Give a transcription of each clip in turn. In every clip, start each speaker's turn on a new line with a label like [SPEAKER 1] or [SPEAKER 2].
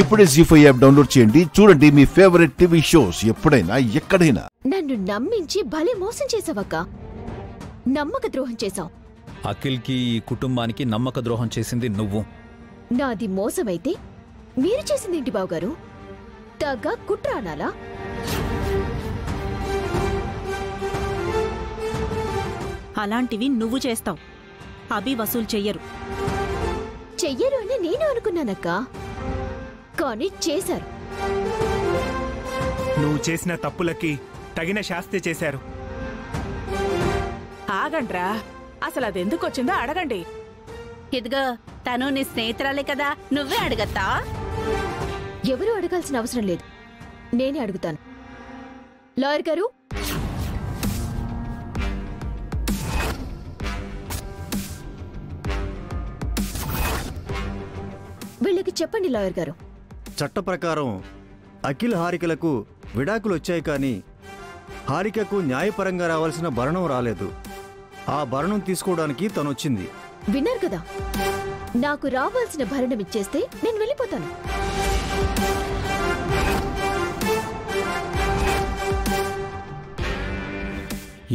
[SPEAKER 1] ఇప్పుడే జీ5 app download చేయండి. చూడండి మీ ఫేవరెట్ టీవీ షోస్ ఎప్పుడైనా ఎక్కడైనా.
[SPEAKER 2] నన్ను నమ్మించి భలే మోసం చేసావక్క. నమ్మక ద్రోహం చేశావు.
[SPEAKER 3] అఖిల్కి ఈ కుటుంబానికి నమ్మక ద్రోహం చేసింది నువ్వు.
[SPEAKER 2] నాది మోసమైతే మీరు చేసిందేంటి బావగారు? తగ్గ కుట్ర అనాలా?
[SPEAKER 4] అలాంటివి నువ్వు చేస్తావు. అభి వసూలు చెయ్యరు.
[SPEAKER 2] చెయ్యరు అని నేను అనుకున్నానక్క, కానీ చేశారు.
[SPEAKER 5] నువ్వు చేసిన తప్పులకి తగిన శాస్తి చేశారు.
[SPEAKER 6] ఆగండ్రా, అసలు అదెందుకొచ్చిందో అడగండి.
[SPEAKER 4] ఇదిగో తను నీ స్నేహితురాలే కదా, నువ్వే అడగత్తా.
[SPEAKER 2] ఎవరూ అడగాల్సిన అవసరం లేదు, నేనే అడుగుతాను. లాయర్ గారు, వీళ్ళకి చెప్పండి. లాయర్ గారు,
[SPEAKER 7] చట్ట ప్రకారం అఖిల్ హారికలకు విడాకులు వచ్చాయి, కానీ హారికకు న్యాయపరంగా రావాల్సిన భరణం రాలేదు. ఆ భరణం తీసుకోవడానికి తనొచ్చింది.
[SPEAKER 2] విన్నారు కదా, నాకు రావాల్సిన భరణం ఇచ్చేస్తే నేను వెళ్ళిపోతాను.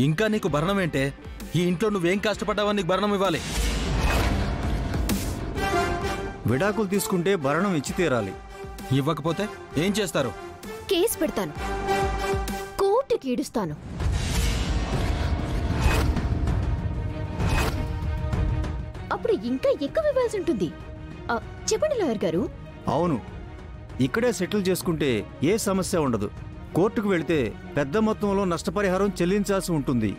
[SPEAKER 3] ఇంకా నీకు భరణం ఏంటే? ఈ ఇంట్లో నువ్వేం కష్టపడ్డావని నీకు భరణం ఇవ్వాలి.
[SPEAKER 7] విడాకులు తీసుకుంటే భరణం ఇచ్చి తీరాలి.
[SPEAKER 3] ఇవ్వకపోతే ఏం చేస్తారు?
[SPEAKER 2] కేసు పెడతాను, కోర్టుకి ఈడుస్తాను. అప్పుడు ఇంకా ఎక్కువ ఇవ్వాల్సి ఉంటుంది. చెప్పండి లాయర్ గారు.
[SPEAKER 7] అవును, ఇక్కడే సెటిల్ చేసుకుంటే ఏ సమస్య ఉండదు. కోర్టుకు వెళితే పెద్ద మొత్తంలో నష్టపరిహారం చెల్లించాల్సి ఉంటుంది.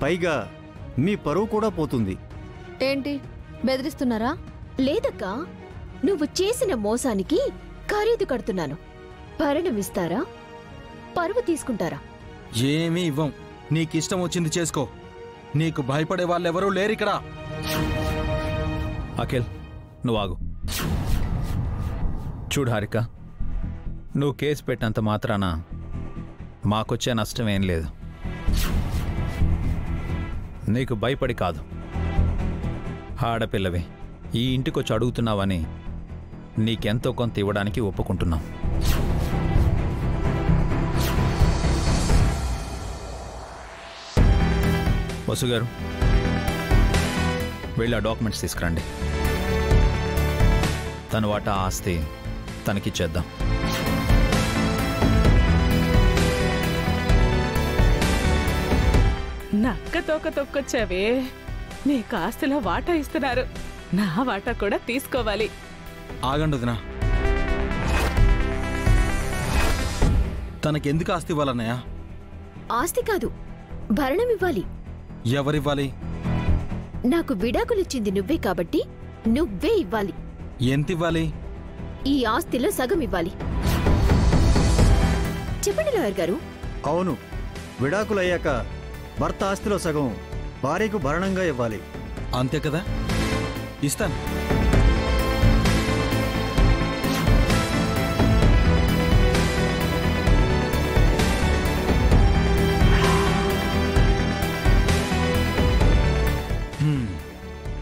[SPEAKER 7] పైగా మీ పరువు కూడా పోతుంది.
[SPEAKER 2] ఏంటి బెదిరిస్తున్నారా? లేదక్కా, నువ్వు చేసిన మోసానికి ఖరీదు కడుతున్నాను. భరణం ఇస్తారా, పరువు తీసుకుంటారా?
[SPEAKER 3] ఏమీ ఇవ్వం. నీకిష్టం వచ్చింది చేసుకో. నీకు భయపడే వాళ్ళెవరూ లేరిక్కడ. అఖిల్, నువ్వు ఆగు. చూడు హారిక, నువ్వు కేసు పెట్టినంత మాత్రాన మాకొచ్చే నష్టం ఏం లేదు. నీకు భయపడి కాదు, ఆడపిల్లవి ఈ ఇంటికొచ్చి అడుగుతున్నావని నీకెంతో కొంత ఇవ్వడానికి ఒప్పుకుంటున్నాం. వసుగారు, వెళ్ళి ఆ డాక్యుమెంట్స్ తీసుకురండి. తన వాటా ఆస్తి తనకిచ్చేద్దాం.
[SPEAKER 6] నక్క తోక తొక్కొచ్చావే. నీ కాస్తిలో వాటా ఇస్తున్నారు, నా వాటా కూడా తీసుకోవాలి.
[SPEAKER 3] ఆగండి వదినా, తనకెందుకు ఆస్తి ఇవ్వాలన్నయ్య?
[SPEAKER 2] ఆస్తి కాదు, భరణం ఇవ్వాలి.
[SPEAKER 3] ఎవరివ్వాలి?
[SPEAKER 2] నాకు విడాకులిచ్చింది నువ్వే కాబట్టి నువ్వే ఇవ్వాలి.
[SPEAKER 3] ఎంత ఇవ్వాలి?
[SPEAKER 2] ఈ ఆస్తిలో సగం ఇవ్వాలి. చెప్పండి లాయర్ గారు.
[SPEAKER 7] అవును, విడాకులయ్యాక భర్త ఆస్తిలో సగం భార్యకు భరణంగా ఇవ్వాలి.
[SPEAKER 3] అంతే కదా, ఇస్తాను.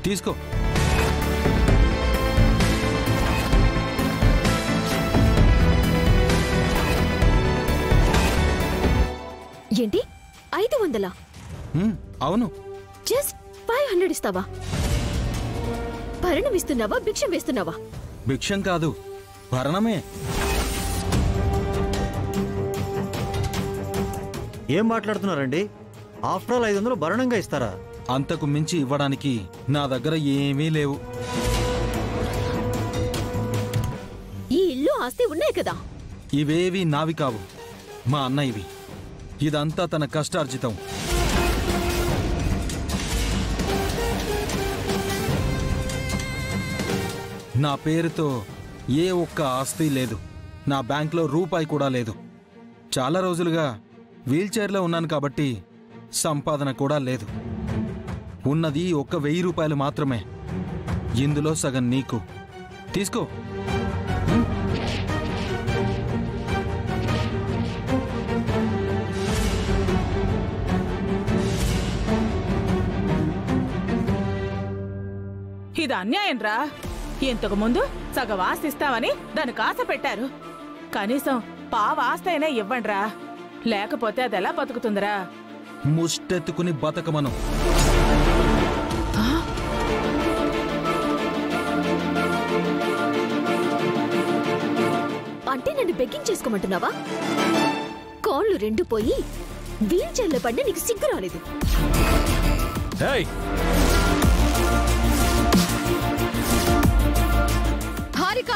[SPEAKER 3] తీసుకో.
[SPEAKER 2] ఏంటి 500?
[SPEAKER 3] అవును.
[SPEAKER 2] జస్ట్ 500 ఇస్తావా? భరణం ఇస్తున్నావా, భిక్షం వేస్తున్నావా?
[SPEAKER 3] భిక్షం కాదు, భరణమే.
[SPEAKER 7] ఏం మాట్లాడుతున్నారండి? ఆఫ్టర్ ఆల్ 500 భరణంగా ఇస్తారా?
[SPEAKER 3] అంతకు మించి ఇవ్వడానికి నా దగ్గర ఏమీ లేవు.
[SPEAKER 2] ఈ ఇల్లు ఆస్తి ఉన్నాయి కదా.
[SPEAKER 3] ఇవేవి నావి కావు, మా అన్నయ్యవి. ఇదంతా తన కష్టార్జితం. నా పేరుతో ఏ ఒక్క ఆస్తి లేదు. నా బ్యాంక్లో రూపాయి కూడా లేదు. చాలా రోజులుగా వీల్చైర్లో ఉన్నాను కాబట్టి సంపాదన కూడా లేదు. ఉన్నది ఒక్క 1000 రూపాయలు మాత్రమే. ఇందులో సగం నీకు తీసుకో.
[SPEAKER 6] ఇది అన్యాయం రా. ఇంతకు ముందు సగం ఆస్తి ఇస్తామని దానికి ఆశ పెట్టారు. కనీసం పావు ఆస్తి అయినా ఇవ్వండ్రా, లేకపోతే అది ఎలా బతుకుతుందిరా?
[SPEAKER 3] ముష్టెత్తుకుని బతకమను.
[SPEAKER 2] అంటే నన్ను బెగ్గింగ్ చేసుకోమంటున్నావా? కాళ్ళు రెండు పోయి వీల్ చైర్లో పడినా నీకు సిగ్గు రాలేదు. హారిక,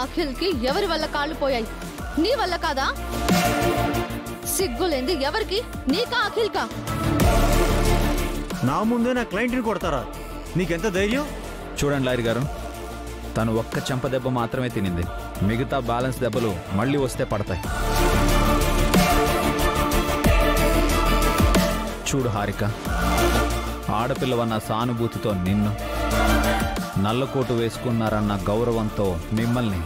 [SPEAKER 8] అఖిల్కి ఎవరి వల్ల కాళ్ళు పోయాయి? నీ వల్ల కాదా? సిగ్గులేంది ఎవరికి? నీకా అఖిల్కా?
[SPEAKER 7] నా ముందే నా క్లయింట్ని కొడతారా? నీకెంత ధైర్యం?
[SPEAKER 9] చూడండి లాయర్ గారు, తను ఒక్క చెంప దెబ్బ మాత్రమే తినింది. మిగతా బ్యాలెన్స్ దెబ్బలు మళ్ళీ వస్తే పడతాయి. చూడు హారిక, ఆడపిల్లవన్న సానుభూతితో నిన్ను, నల్లకోటు వేసుకున్నారన్న గౌరవంతో మిమ్మల్ని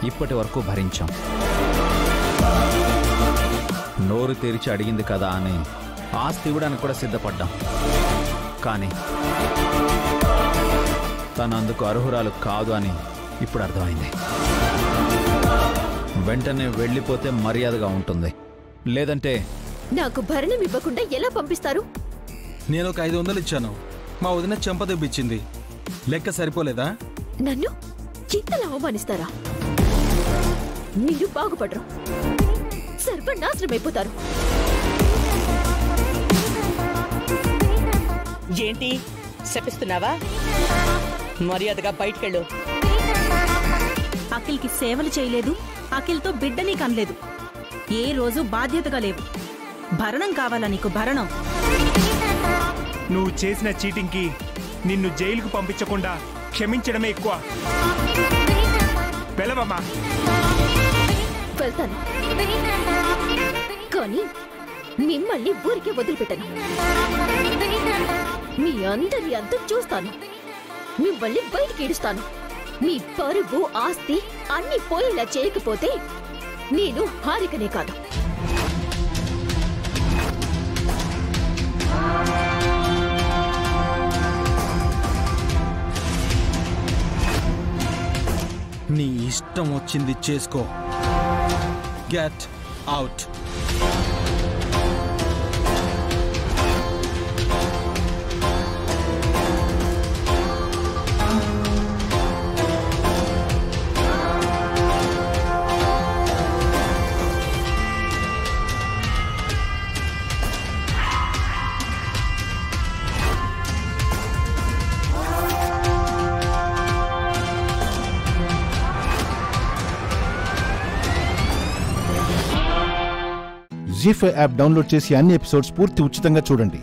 [SPEAKER 9] ఇప్పటి వరకు భరించాం. నోరు తెరిచి అడిగింది కదా అని ఆస్తి ఇవ్వడానికి కూడా సిద్ధపడ్డాం. కానీ తను అందుకు అర్హురాలు కాదు అని ఇప్పుడు అర్థమైంది. వెంటనే వెళ్ళిపోతే మర్యాదగా ఉంటుంది, లేదంటే
[SPEAKER 2] నాకు భరణం ఇవ్వకుండా ఎలా పంపిస్తారు?
[SPEAKER 3] నేను ఒక 500 ఇచ్చాను, మా వదిన చెంప దెబ్బిచ్చింది. లెక్క సరిపోలేదా?
[SPEAKER 2] నన్ను ఇంతలా అవమానిస్తారా? మీరు బాగుపడరు, సర్వనాశనమైపోతారు.
[SPEAKER 10] ఏంటి శపిస్తున్నావా? మర్యాదగా బయటికెళ్ళు.
[SPEAKER 4] అఖిల్కి సేవలు చేయలేదు, అఖిల్తో బిడ్డని కనలేదు, ఏ రోజు బాధ్యతగా లేవు. భరణం కావాలా నీకు? భరణం?
[SPEAKER 5] నువ్వు చేసిన చీటింగ్కి నిన్ను జైలుకు పంపించకుండా క్షమించడమే ఎక్కువ. వెళ్ళవమ్మా.
[SPEAKER 2] వెళ్తాను, కానీ మిమ్మల్ని ఊరికే వదిలిపెట్టను. మీ అందరి అంతా చూస్తాను. మిమ్మల్ని బయటికి ఈడుస్తాను. మీ పరువు ఆస్తి అన్ని పోయేలా చేయకపోతే నేను హారికనే కాదు.
[SPEAKER 3] నీ ఇష్టం వచ్చింది చేసుకో. Get out.
[SPEAKER 1] Zee five app download చేసి అన్ని ఎపిసోడ్స్ పూర్తి ఉచితంగా చూడండి.